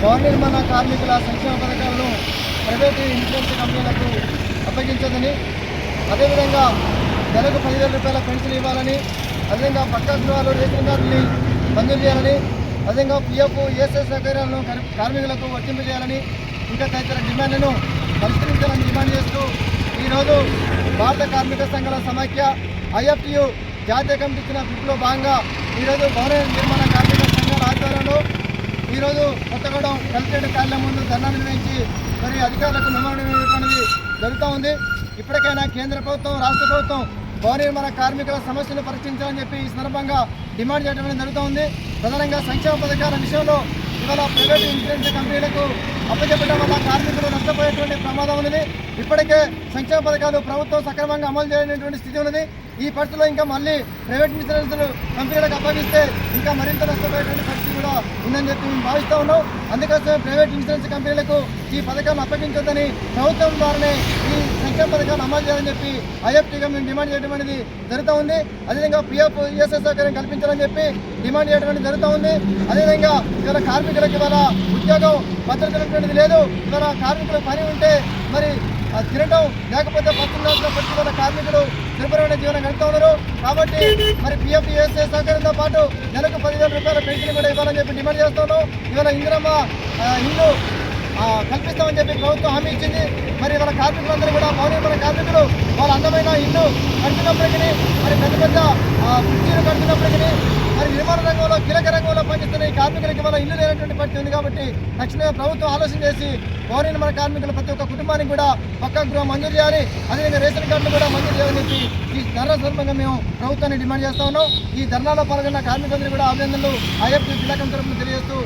భవన నిర్మాణ కార్మికుల సంక్షేమ పథకాలను ప్రైవేటు ఇన్సూరెన్స్ కంపెనీలకు అప్పగించదని, అదేవిధంగా నెలకు 10,000 రూపాయల పెన్షన్ ఇవ్వాలని, అదేవిధంగా పక్కా గృహాలు రేషన్ కార్డుని మంజూరు చేయాలని, అదేవిధంగా పిఎఫ్ ఈఎస్ఐ సౌకర్యాలను కార్మికులకు వర్తింపజేయాలని, ఇంకా తదితర డిమాండ్లను పరిష్కరించాలని డిమాండ్ చేస్తూ ఈరోజు భారత కార్మిక సంఘాల సమాఖ్య ఐఎఫ్టియు జాతీయ కమిటీ ఇచ్చిన పిలుపులో భాగంగా ఈరోజు భవన నిర్మాణ కార్మిక సంఘాల ఆధ్వర్యంలో ఈరోజు కొత్తగూడెం కలెక్టరేట్ కార్యాలయం ముందు ధర్నా నిర్వహించి మరి అధికారులకు మెమోరాండం ఇవ్వడానికి జరుగుతూ ఉంది. ఇప్పటికైనా కేంద్ర ప్రభుత్వం, రాష్ట్ర ప్రభుత్వం భవన నిర్మాణ కార్మికుల సమస్యలు పరిష్కరించాలని చెప్పి ఈ సందర్భంగా డిమాండ్ చేయడం జరుగుతూ ఉంది. ప్రధానంగా సంక్షేమ పథకాల విషయంలో ఇవాళ ప్రైవేటు ఇన్సూరెన్స్ కంపెనీలకు అప్పచెప్పడం వల్ల కార్మికులు నష్టపోయేటువంటి ప్రమాదం ఉన్నది. ఇప్పటికే సంక్షేమ పథకాలు ప్రభుత్వం సక్రమంగా అమలు చేయనటువంటి స్థితి ఉన్నది. ఈ పరిస్థితిలో ఇంకా మళ్ళీ ప్రైవేట్ ఇన్సూరెన్స్ కంపెనీలకు అప్పగిస్తే ఇంకా మరింత నష్టపోయేటువంటి పరిస్థితి కూడా ఉందని చెప్పి మేము భావిస్తూ ఉన్నాం. అందుకోసమే ప్రైవేట్ ఇన్సూరెన్స్ కంపెనీలకు ఈ పథకాలను అప్పగించొద్దని, ప్రభుత్వం ద్వారానే ఈ సంక్షేమ పథకాలు అమలు చేయాలని చెప్పి ఐఎఫ్టీగా మేము డిమాండ్ చేయడం అనేది జరుగుతూ ఉంది. అదేవిధంగా పిఎఫ్ ఈఎస్ఐ సౌకర్యం కల్పించాలని చెప్పి డిమాండ్ చేయడం అనేది జరుగుతూ ఉంది. అదేవిధంగా ఇవాళ కార్మికులకు ఇవాళ ఉద్యోగం భద్రత అనేటువంటిది లేదు. ఇవాళ కార్మికులు పని ఉంటే మరి తినడం, లేకపోతే పట్టుకున్నప్పటికీ ఇవాళ కార్మికులు దుర్భరమైన జీవనం గడుపుతూ ఉన్నారు. కాబట్టి మరి పిఎఫ్ ఈఎస్ఐ సౌకర్యంతో పాటు నెలకు 10,000 రూపాయల పెన్షన్ కూడా ఇవ్వాలని చెప్పి డిమాండ్ చేస్తున్నాం. ఇవాళ ఇందిరమ్మ ఇల్లు కల్పిస్తామని చెప్పి ప్రభుత్వం హామీ ఇచ్చింది. మరి వాళ్ళ కార్మికులందరూ కూడా భవన నిర్మాణ కార్మికులు వాళ్ళ అందమైన ఇల్లు కడుతున్నప్పటికీ, మరి పెద్ద పెద్ద కుర్చీలు కడుతున్నప్పటికీ, మరి నిర్మాణ రంగంలో కీలక రంగంలో పనిచేస్తున్న ఈ కార్మికులకి వాళ్ళ ఇల్లు లేనటువంటి పరిస్థితి ఉంది. కాబట్టి తక్షణమే ప్రభుత్వం ఆలోచన చేసి భవన నిర్మాణ కార్మికులు ప్రతి ఒక్క కుటుంబానికి కూడా పక్కా గృహం మంజూరు చేయాలి, అదేవిధంగా రేషన్ కార్డులు కూడా మంజూరు చేయాలని చెప్పి ఈ ధర్నా సందర్భంగా మేము ప్రభుత్వాన్ని డిమాండ్ చేస్తా ఉన్నాం. ఈ ధర్నాలో పాల్గొన్న కార్మికులందరూ కూడా అభినందనలు ఐఎఫ్టీ జిల్లా కమిటీ తరఫున తెలియజేస్తూ